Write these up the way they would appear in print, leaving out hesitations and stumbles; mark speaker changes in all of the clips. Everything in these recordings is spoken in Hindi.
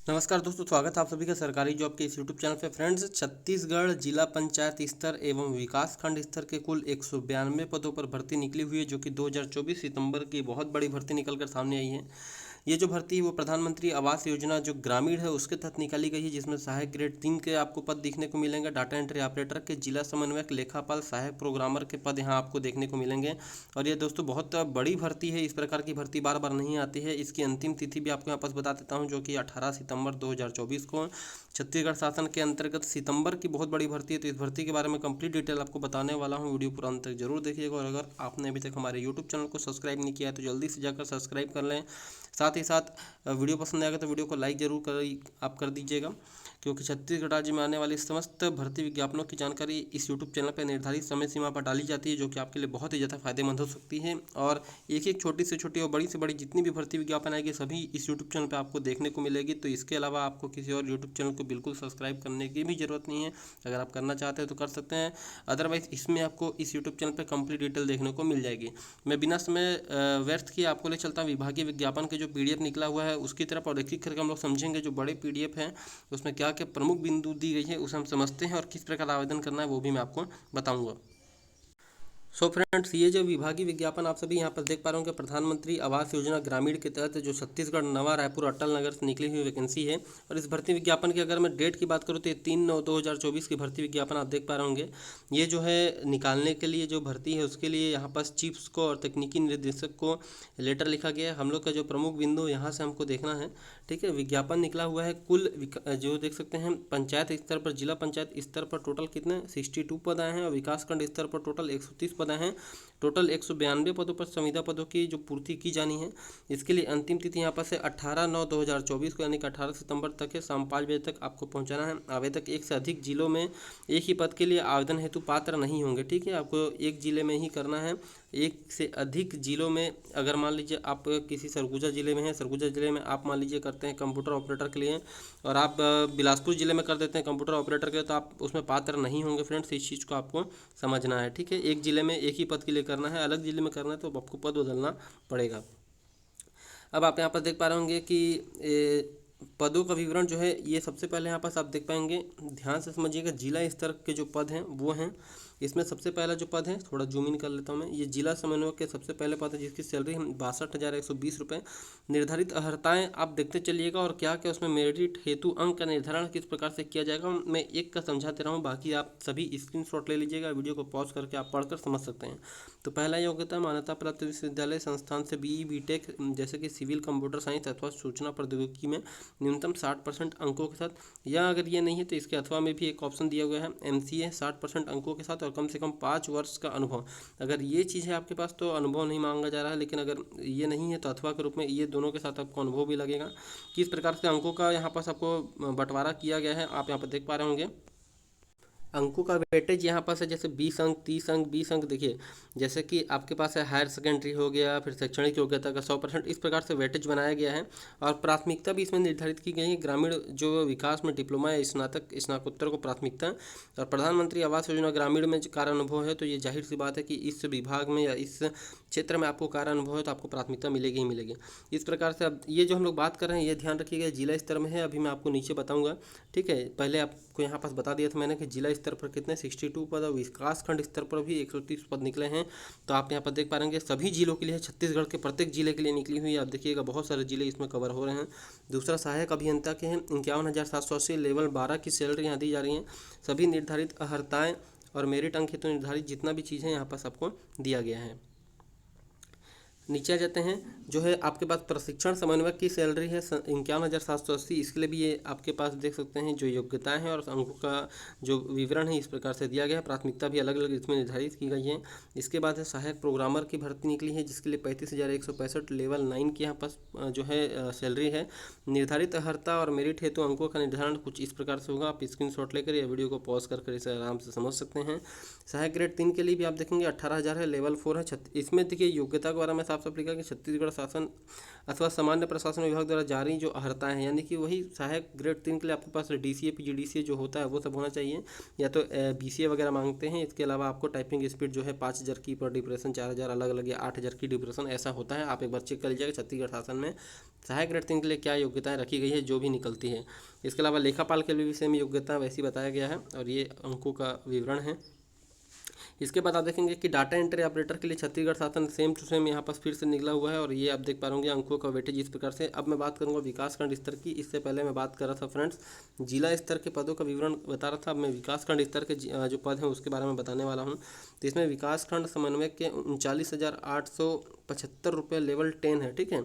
Speaker 1: नमस्कार दोस्तों, स्वागत है आप सभी का सरकारी जॉब के इस यूट्यूब चैनल पे। फ्रेंड्स, छत्तीसगढ़ जिला पंचायत स्तर एवं विकास खंड स्तर के कुल 192 पदों पर भर्ती निकली हुई है, जो कि 2024 सितंबर की बहुत बड़ी भर्ती निकल कर सामने आई है। ये जो भर्ती है वो प्रधानमंत्री आवास योजना जो ग्रामीण है उसके तहत निकाली गई है, जिसमें सहायक ग्रेड 3 के आपको पद देखने को मिलेंगे। डाटा एंट्री ऑपरेटर के, जिला समन्वयक, लेखापाल, सहायक प्रोग्रामर के पद यहाँ आपको देखने को मिलेंगे। और ये दोस्तों बहुत बड़ी भर्ती है, इस प्रकार की भर्ती बार बार नहीं आती है। इसकी अंतिम तिथि भी आपको यहाँ पास बता देता हूँ, जो कि 18 सितंबर 2024 को। छत्तीसगढ़ शासन के अंतर्गत सितंबर की बहुत बड़ी भर्ती है, तो इस भर्ती के बारे में कंप्लीट डिटेल आपको बताने वाला हूँ। वीडियो पूरा अंत तक जरूर देखिएगा। और अगर आपने अभी तक हमारे यूट्यूब चैनल को सब्सक्राइब नहीं किया है तो जल्दी से जाकर सब्सक्राइब कर लें। साथ ही साथ वीडियो पसंद आएगा तो वीडियो को लाइक जरूर कर दीजिएगा, क्योंकि छत्तीसगढ़ राज्य में आने वाली समस्त भर्ती विज्ञापनों की जानकारी इस यूट्यूब चैनल पर निर्धारित समय सीमा पर डाली जाती है, जो कि आपके लिए बहुत ही ज़्यादा फायदेमंद हो सकती है। और एक एक छोटी से छोटी और बड़ी से बड़ी जितनी भी भर्ती विज्ञापन आएगी सभी इस यूट्यूब चैनल पर आपको देखने को मिलेगी। तो इसके अलावा आपको किसी और यूट्यूब चैनल को बिल्कुल सब्सक्राइब करने की भी ज़रूरत नहीं है। अगर आप करना चाहते हैं तो कर सकते हैं, अदरवाइज इसमें आपको इस यूट्यूब चैनल पर कंप्लीट डिटेल देखने को मिल जाएगी। मैं बिना समय व्यर्थ किए आपको ले चलता हूँ विभागीय विज्ञापन के जो पीडीएफ निकला हुआ है उसकी तरफ, और एक एक करके हम लोग समझेंगे जो बड़े पीडीएफ हैं उसमें क्या क्या प्रमुख बिंदु दी गई है उसे हम समझते हैं, और किस प्रकार आवेदन करना है वो भी मैं आपको बताऊंगा। सो फ्रेंड्स, ये जो विभागीय विज्ञापन आप सभी यहाँ पर देख पा रहे होंगे, प्रधानमंत्री आवास योजना ग्रामीण के तहत जो छत्तीसगढ़ नवा रायपुर अटल नगर से निकली हुई वैकेंसी है। और इस भर्ती विज्ञापन की अगर मैं डेट की बात करूँ तो ये 3/9/2024 की भर्ती विज्ञापन आप देख पा रहे होंगे। ये जो है निकालने के लिए जो भर्ती है उसके लिए यहाँ पास चीफ्स को और तकनीकी निर्देशक को लेटर लिखा गया है। हम लोग का जो प्रमुख बिंदु यहाँ से हमको देखना है, ठीक है। विज्ञापन निकला हुआ है कुल जो देख सकते हैं पंचायत स्तर पर, जिला पंचायत स्तर पर टोटल कितने 62 पद आए हैं, और विकासखंड स्तर पर टोटल 130 पद आए हैं। टोटल 192 पदों पर संविदा पदों की जो पूर्ति की जानी है, इसके लिए अंतिम तिथि यहाँ पर से 18/9/2024 को यानी कि 18 सितंबर तक है। शाम 5 बजे तक आपको पहुँचाना है। आवेदक एक से अधिक जिलों में एक ही पद के लिए आवेदन हेतु पात्र नहीं होंगे, ठीक है। आपको एक जिले में ही करना है। एक से अधिक जिलों में, अगर मान लीजिए आप किसी सरगुजा जिले में हैं, सरगुजा जिले में आप मान लीजिए करते हैं कंप्यूटर ऑपरेटर के लिए, और आप बिलासपुर जिले में कर देते हैं कंप्यूटर ऑपरेटर के लिए, तो आप उसमें पात्र नहीं होंगे। फ्रेंड्स, इस चीज़ को आपको समझना है, ठीक है। एक जिले में एक ही पद के लिए करना है, अलग जिले में करना है तो आपको पद बदलना पड़ेगा। अब आप यहाँ पर देख पा रहे होंगे कि पदों का विवरण जो है ये सबसे पहले यहाँ पास आप देख पाएंगे। ध्यान से समझिएगा, जिला स्तर के जो पद हैं वो हैं। इसमें सबसे पहला जो पद है, थोड़ा जूम इन कर लेता हूँ मैं, ये जिला समन्वयक के सबसे पहले पद है, जिसकी सैलरी हम 62,120 रुपये। निर्धारित अर्हताएँ आप देखते चलिएगा, और क्या क्या उसमें मेरिट हेतु अंक का निर्धारण किस प्रकार से किया जाएगा मैं एक का समझाते रहा हूँ, बाकी आप सभी स्क्रीनशॉट ले लीजिएगा, वीडियो को पॉज करके आप पढ़कर समझ सकते हैं। तो पहला योग्यता, मान्यता प्राप्त विश्वविद्यालय संस्थान से बीई बीटेक जैसे कि सिविल, कंप्यूटर साइंस अथवा सूचना प्रौद्योगिकी में न्यूनतम 60% अंकों के साथ, या अगर ये नहीं है तो इसके अथवा में भी एक ऑप्शन दिया गया है एमसीए 60% अंकों के साथ और कम से कम 5 वर्ष का अनुभव। अगर ये चीज़ है आपके पास तो अनुभव नहीं मांगा जा रहा है, लेकिन अगर ये नहीं है तो अथवा के रूप में ये दोनों के साथ आपको अनुभव भी लगेगा। किस प्रकार से अंकों का यहाँ पास आपको बंटवारा किया गया है आप यहाँ पर देख पा रहे होंगे। अंकों का वेटेज यहाँ पास है, जैसे 20 अंक, 30 अंक, 20 अंक। देखिए, जैसे कि आपके पास है हायर सेकेंडरी हो गया, फिर शैक्षणिक योग्यता का 100%, इस प्रकार से वेटेज बनाया गया है। और प्राथमिकता भी इसमें निर्धारित की गई है, ग्रामीण जो विकास में डिप्लोमा या स्नातक स्नातकोत्तर को प्राथमिकता। और प्रधानमंत्री आवास योजना ग्रामीण में जो कार्य अनुभव है, तो ये जाहिर सी बात है कि इस विभाग में या इस क्षेत्र में आपको कार्य अनुभव है तो आपको प्राथमिकता मिलेगी ही मिलेगी। इस प्रकार से अब ये जो हम लोग बात कर रहे हैं ये ध्यान रखिएगा, जिला स्तर में है, अभी मैं आपको नीचे बताऊँगा, ठीक है। पहले आपको यहाँ पास बता दिया था मैंने कि जिला स्तर पर कितने 62 पद, और विकासखंड स्तर पर भी 130 पद निकले हैं। तो आप यहाँ पर देख पा रहे हैं सभी जिलों के लिए, छत्तीसगढ़ के प्रत्येक जिले के लिए निकली हुई है। आप देखिएगा बहुत सारे जिले इसमें कवर हो रहे हैं। दूसरा, सहायक अभियंता के हैं 51,780, लेवल 12 की सैलरी यहाँ दी जा रही है। सभी निर्धारित अर्हताएँ और मेरिट अंक हेतु निर्धारित जितना भी चीज़ है यहाँ पास आपको दिया गया है। नीचे आ जाते हैं, जो है आपके पास प्रशिक्षण समन्वयक की सैलरी है 51,780। इसके लिए भी ये आपके पास देख सकते हैं जो योग्यताएं हैं और अंकों का जो विवरण है इस प्रकार से दिया गया है। प्राथमिकता भी अलग अलग इसमें निर्धारित की गई है। इसके बाद है सहायक प्रोग्रामर की भर्ती निकली है, जिसके लिए 35,165 लेवल 9 की यहाँ पास जो है सैलरी है। निर्धारित अर्हता और मेरिट हेतु अंकों का निर्धारण कुछ इस प्रकार से होगा। आप स्क्रीनशॉट लेकर या वीडियो को पॉज कर इसे आराम से समझ सकते हैं। सहायक ग्रेड 3 के लिए भी आप देखेंगे 18,000 है, लेवल 4 है। इसमें देखिए योग्यता के बारे में साफ साफ लिखा कि छत्तीसगढ़ शासन अथवा सामान्य प्रशासन विभाग द्वारा जारी जो अर्हताएँ हैं, यानी कि वही सहायक ग्रेड 3 के लिए आपके पास DCA PGDCA जो होता है वो सब होना चाहिए, या तो BCA वगैरह मांगते हैं। इसके अलावा आपको टाइपिंग स्पीड जो है 5000 की पर डिप्रेशन, 4000 अलग अलग या 8000 की डिप्रेशन ऐसा होता है। आप एक बार चेक कर लीजिएगा छत्तीसगढ़ शासन में सहायक ग्रेड 3 के लिए क्या योग्यताएं रखी गई है जो भी निकलती है। इसके अलावा लेखापाल के लिए भी सेम योग्यता वैसी बताया गया है और ये अंकों का विवरण है। इसके बाद आप देखेंगे कि डाटा एंट्री ऑपरेटर के लिए छत्तीसगढ़ शासन सेम टू सेम यहाँ पर फिर से निकला हुआ है और ये आप देख पा रहे होंगे अंकों का वेटेज इस प्रकार से। अब मैं बात करूँगा विकासखंड स्तर की। इससे पहले मैं बात कर रहा था फ्रेंड्स जिला स्तर के पदों का विवरण बता रहा था। अब मैं विकासखंड स्तर के जो पद हैं उसके बारे में बताने वाला हूँ। तो इसमें विकासखंड समन्वयक के 39,875 रुपये लेवल 10 है, ठीक है।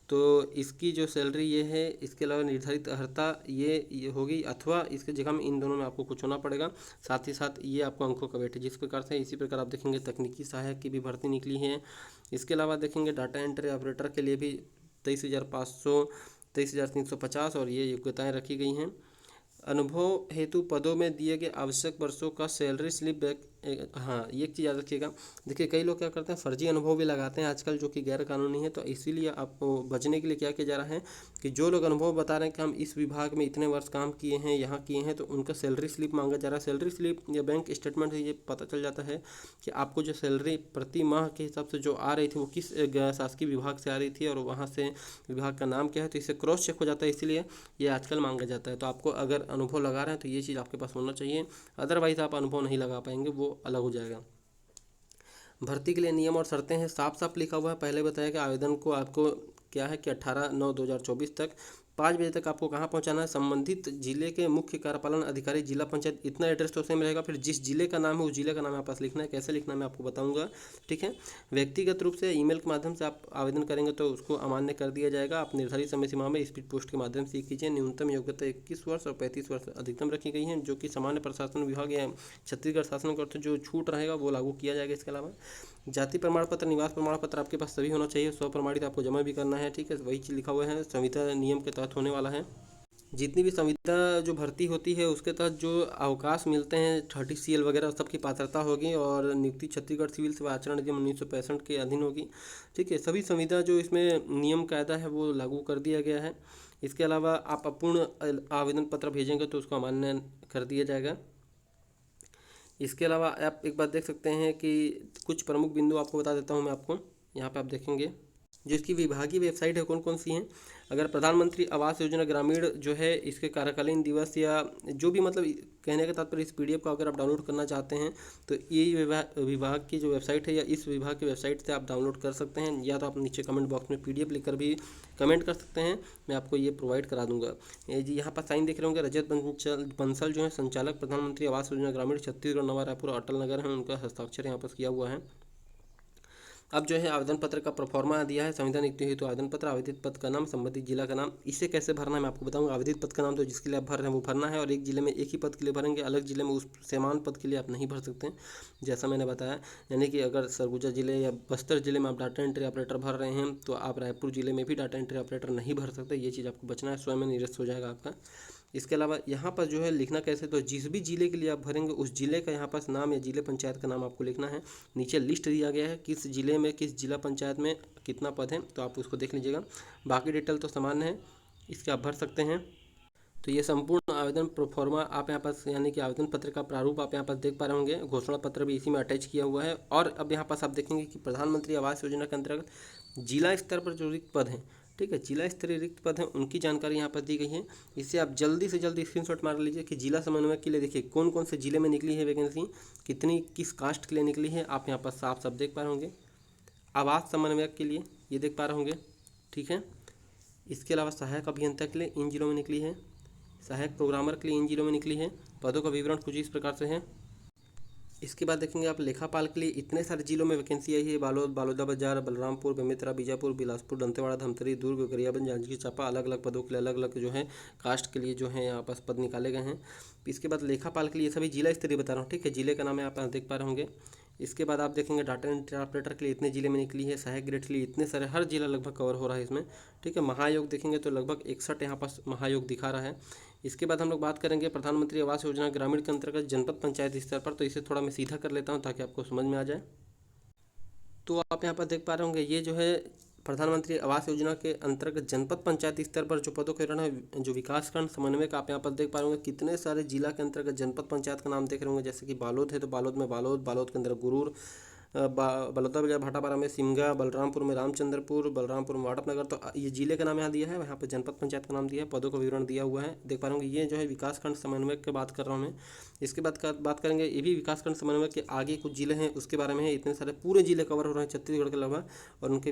Speaker 1: तो इसकी जो सैलरी ये है, इसके अलावा निर्धारित अर्हता ये होगी, अथवा इसके जगह में इन दोनों में आपको कुछ होना पड़ेगा। साथ ही साथ ये आपको अंकों का वेटेज जिस प्रकार से, इसी प्रकार आप देखेंगे तकनीकी सहायक की भी भर्ती निकली है। इसके अलावा देखेंगे डाटा एंट्री ऑपरेटर के लिए भी 23,500, 23,350 और ये योग्यताएँ रखी गई हैं। अनुभव हेतु पदों में दिए गए आवश्यक वर्षों का सैलरी स्लिप बैक। हाँ, ये एक चीज़ याद रखिएगा। देखिए कई लोग क्या करते हैं फर्जी अनुभव भी लगाते हैं आजकल, जो कि गैर कानूनी है। तो इसीलिए आपको बचने के लिए क्या किया जा रहा है कि जो लोग अनुभव बता रहे हैं कि हम इस विभाग में इतने वर्ष काम किए हैं, यहाँ किए हैं, तो उनका सैलरी स्लिप मांगा जा रहा है। सैलरी स्लिप या बैंक स्टेटमेंट से ये पता चल जाता है कि आपको जो सैलरी प्रति माह के हिसाब से जो आ रही थी वो किस शासकीय विभाग से आ रही थी और वहाँ से विभाग का नाम क्या है। तो इससे क्रॉस चेक हो जाता है, इसीलिए ये आजकल मांगा जाता है। तो आपको अगर अनुभव लगा रहे हैं तो ये चीज़ आपके पास होना चाहिए, अदरवाइज आप अनुभव नहीं लगा पाएंगे, वो अलग हो जाएगा। भर्ती के लिए नियम और शर्तें हैं, साफ साफ लिखा हुआ है। पहले बताया कि आवेदन को आपको क्या है कि 18/9/2024 तक 5 बजे तक आपको कहाँ पहुँचाना है, संबंधित जिले के मुख्य कार्यपालन अधिकारी जिला पंचायत, इतना एड्रेस तो सेम रहेगा। फिर जिस जिले का नाम है उस जिले का नाम आपके पास लिखना है। कैसे लिखना है मैं आपको बताऊंगा, ठीक है। व्यक्तिगत रूप से ईमेल के माध्यम से आप आवेदन करेंगे तो उसको अमान्य कर दिया जाएगा। आप निर्धारित समय सीमा में स्पीड पोस्ट के माध्यम से कीजिए। न्यूनतम योग्यता 21 वर्ष और 35 वर्ष अधिकतम रखी गई है, जो कि सामान्य प्रशासन विभाग या छत्तीसगढ़ शासन को जो छूट रहेगा वो लागू किया जाएगा। इसके अलावा जाति प्रमाण पत्र, निवास प्रमाण पत्र आपके पास सभी होना चाहिए। स्वप्रमाणित आपको जमा भी करना है, ठीक है। वही चीज़ लिखा हुआ है, संविदा नियम के तहत होने वाला है। जितनी भी संविदा जो भर्ती होती है उसके तहत जो अवकाश मिलते हैं 30 CL वगैरह सबकी पात्रता होगी और नियुक्ति छत्तीसगढ़ सिविल सेवा आचरण अधिनियम 1965 के अधीन होगी, ठीक है। सभी संविदा जो इसमें नियम कायदा है वो लागू कर दिया गया है। इसके अलावा आप अपूर्ण आवेदन पत्र भेजेंगे तो उसको अमान्य कर दिया जाएगा। इसके अलावा आप एक बात देख सकते हैं कि कुछ प्रमुख बिंदु आपको बता देता हूँ मैं आपको। यहाँ पे आप देखेंगे जो इसकी विभागीय वेबसाइट है कौन कौन सी हैं। अगर प्रधानमंत्री आवास योजना ग्रामीण जो है इसके कार्यकालीन दिवस या जो भी मतलब कहने का तात्पर्य इस PDF को अगर आप डाउनलोड करना चाहते हैं तो ये विभाग की जो वेबसाइट है या इस विभाग की वेबसाइट से आप डाउनलोड कर सकते हैं, या तो आप नीचे कमेंट बॉक्स में PDF लिखकर भी कमेंट कर सकते हैं, मैं आपको ये प्रोवाइड करा दूंगा। ये जी यहाँ पर साइन देख रहे होंगे, रजत बंसल जो है संचालक प्रधानमंत्री आवास योजना ग्रामीण छत्तीसगढ़ नवा रायपुर अटल नगर है, उनका हस्ताक्षर यहाँ पर किया हुआ है। अब जो है आवेदन पत्र का प्रोफॉर्मा दिया है, संविदा नियुक्ति हेतु आवेदन पत्र, आवेदित पद का नाम, संबंधित जिला का नाम। इसे कैसे भरना है मैं आपको बताऊंगा। आवेदित पद का नाम तो जिसके लिए आप भर रहे हैं वो भरना है और एक जिले में एक ही पद के लिए भरेंगे, अलग जिले में उस समान पद के लिए आप नहीं भर सकते हैं, जैसा मैंने बताया। यानी कि अगर सरगुजा जिले या बस्तर जिले में आप डाटा एंट्री ऑपरेटर भर रहे हैं तो आप रायपुर जिले में भी डाटा एंट्री ऑपरेटर नहीं भर सकते। ये चीज़ आपको बचना है, स्वयं में निरस्त हो जाएगा आपका। इसके अलावा यहाँ पर जो है लिखना कैसे, तो जिस भी जिले के लिए आप भरेंगे उस जिले का यहाँ पास नाम या जिले पंचायत का नाम आपको लिखना है। नीचे लिस्ट दिया गया है किस जिले में किस जिला पंचायत में कितना पद है, तो आप उसको देख लीजिएगा। बाकी डिटेल तो सामान्य है, इसके आप भर सकते हैं। तो ये संपूर्ण आवेदन प्रोफॉर्मा आप यहाँ पास यानी कि आवेदन पत्र का प्रारूप आप यहाँ पास देख पा रहे होंगे। घोषणा पत्र भी इसी में अटैच किया हुआ है। और अब यहाँ पास आप देखेंगे कि प्रधानमंत्री आवास योजना के अंतर्गत जिला स्तर पर जो रिक्त पद हैं, ठीक है, जिला स्तरीय रिक्त पद हैं उनकी जानकारी यहाँ पर दी गई है। इससे आप जल्दी से जल्दी स्क्रीनशॉट मार लीजिए कि जिला समन्वयक के लिए देखिए कौन कौन से जिले में निकली है वैकेंसी, कितनी किस कास्ट के लिए निकली है, आप यहाँ पर साफ साफ देख पा रहे होंगे। आवास समन्वयक के लिए ये देख पा रहे होंगे, ठीक है। इसके अलावा सहायक अभियंता के लिए इन जिलों में निकली है, सहायक प्रोग्रामर के लिए इन जिलों में निकली है। पदों का विवरण कुछ इस प्रकार से है। इसके बाद देखेंगे आप लेखापाल के लिए इतने सारे जिलों में वैकेंसी आई है। बालोद, बलौदाबाजार, बलरामपुर, बेमेतरा, बीजापुर, बिलासपुर, दंतेवाड़ा, धमतरी, दुर्ग, गरियाबंद, जांजगीर चांपा, अलग अलग पदों के लिए अलग अलग जो है कास्ट के लिए जो है यहाँ पास पद निकाले गए हैं। इसके बाद लेखापाल के लिए सभी जिला स्तरीय बता रहा हूँ, ठीक है, जिले का नाम है आप देख पा रहे होंगे। इसके बाद आप देखेंगे डाटा एंट्री ऑपरेटर के लिए इतने जिले में निकली है, सहायक ग्रेड के लिए इतने सारे, हर जिला लगभग कवर हो रहा है इसमें, ठीक है। महायोग देखेंगे तो लगभग 61 यहाँ पास महायोग दिखा रहा है। इसके बाद हम लोग बात करेंगे प्रधानमंत्री आवास योजना ग्रामीण के अंतर्गत जनपद पंचायत स्तर पर, तो इसे थोड़ा मैं सीधा कर लेता हूँ ताकि आपको समझ में आ जाए। तो आप यहाँ पर देख पा रहे होंगे, ये जो है प्रधानमंत्री आवास योजना के अंतर्गत जनपद पंचायत स्तर पर जो पदों का विवरण है, जो विकासखंड समन्वयक आप यहाँ पर देख पा रहे होंगे कितने सारे जिला के अंतर्गत जनपद पंचायत का नाम देख रहे होंगे। जैसे कि बालोद है तो बालोद में बालोद के अंदर गुरूर, बलौदाबाजार भाटापारा में सिमगा, बलरामपुर में रामचंद्रपुर, बलरामपुर में वाटपनगर। तो ये जिले का नाम यहाँ दिया है, यहाँ पर जनपद पंचायत का नाम दिया है, पदों का विवरण दिया हुआ है, देख पा रहे होंगे। ये जो है विकासखंड समन्वयक की बात कर रहा हूँ मैं। इसके बाद बात करेंगे, ये भी विकासखंड समन्वयक के आगे कुछ जिले हैं उसके बारे में है। इतने सारे पूरे जिले कवर हो रहे हैं छत्तीसगढ़ के अलावा, और उनके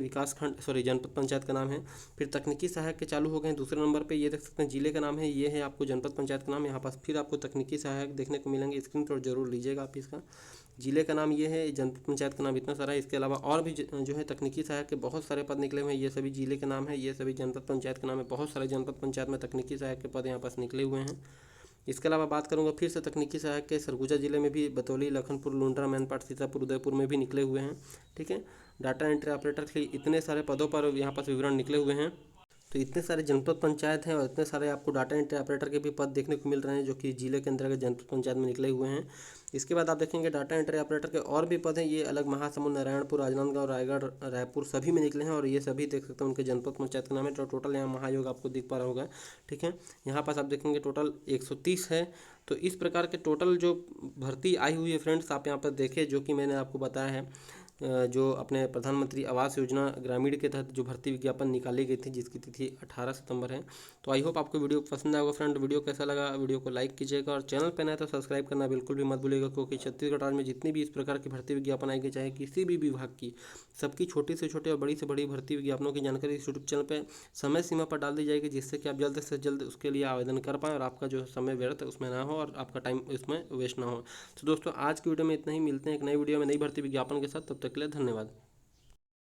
Speaker 1: जनपद पंचायत का नाम है। फिर तकनीकी सहायक के चालू हो गए हैं दूसरे नंबर पर, ये देख सकते हैं जिले का नाम है, ये है आपको जनपद पंचायत का नाम। यहाँ पास फिर आपको तकनीकी सहायक देखने को मिलेंगे, स्क्रीन पर जरूर लीजिएगा आप इसका। जिले का नाम ये है, जनपद पंचायत का नाम इतना सारा है। इसके अलावा और भी जो है तकनीकी सहायक के बहुत सारे पद निकले हुए हैं, ये सभी जिले के नाम है, ये सभी जनपद पंचायत का नाम है। बहुत सारे जनपद पंचायत में तकनीकी सहायक के पद यहाँ पास निकले हुए हैं। इसके अलावा बात करूँगा फिर से तकनीकी सहायक के, सरगुजा जिले में भी बतौली, लखनपुर, लुंड्रा, मैनपाट, सीतापुर, उदयपुर में भी निकले हुए हैं। ठीक है, डाटा एंट्री ऑपरेटर के इतने सारे पदों पर यहाँ पास विवरण निकले हुए हैं। तो इतने सारे जनपद पंचायत हैं और इतने सारे आपको डाटा एंट्री ऑपरेटर के भी पद देखने को मिल रहे हैं, जो कि जिले के अंतर्गत जनपद पंचायत में निकले हुए हैं। इसके बाद आप देखेंगे डाटा एंट्री ऑपरेटर के और भी पद हैं, ये अलग महासमुंद, नारायणपुर, राजनांदगांव, रायगढ़, रायपुर सभी में निकले हैं, और ये सभी देख सकते हैं उनके जनपद पंचायत का नाम है। तो टोटल यहाँ महायोग आपको दिख पा रहा होगा। ठीक है, यहाँ पास आप देखेंगे टोटल 130 है। तो इस प्रकार के टोटल जो भर्ती आई हुई है फ्रेंड्स, आप यहाँ पर देखें, जो कि मैंने आपको बताया है, जो अपने प्रधानमंत्री आवास योजना ग्रामीण के तहत जो भर्ती विज्ञापन निकाली गई थी, जिसकी तिथि 18 सितंबर है। तो आई होप आपको वीडियो पसंद आएगा फ्रेंड। वीडियो कैसा लगा, वीडियो को लाइक कीजिएगा, और चैनल पर नया तो सब्सक्राइब करना बिल्कुल भी मत भूलिएगा, क्योंकि छत्तीसगढ़ राज्य में जितनी भी इस प्रकार की भर्ती विज्ञापन आएगी, चाहे किसी भी विभाग की, सबकी छोटी से छोटी और बड़ी से बड़ी भर्ती विज्ञापनों की जानकारी इस यूट्यूब चैनल पर समय सीमा पर डाल दी जाएगी, जिससे कि आप जल्द से जल्द उसके लिए आवेदन कर पाएँ और आपका जो समय व्यर्थ उसमें ना हो और आपका टाइम उसमें वेस्ट ना हो। तो दोस्तों आज की वीडियो में इतना ही, मिलते हैं एक नई वीडियो में नई भर्ती विज्ञापन के साथ। तब तक के लिए धन्यवाद।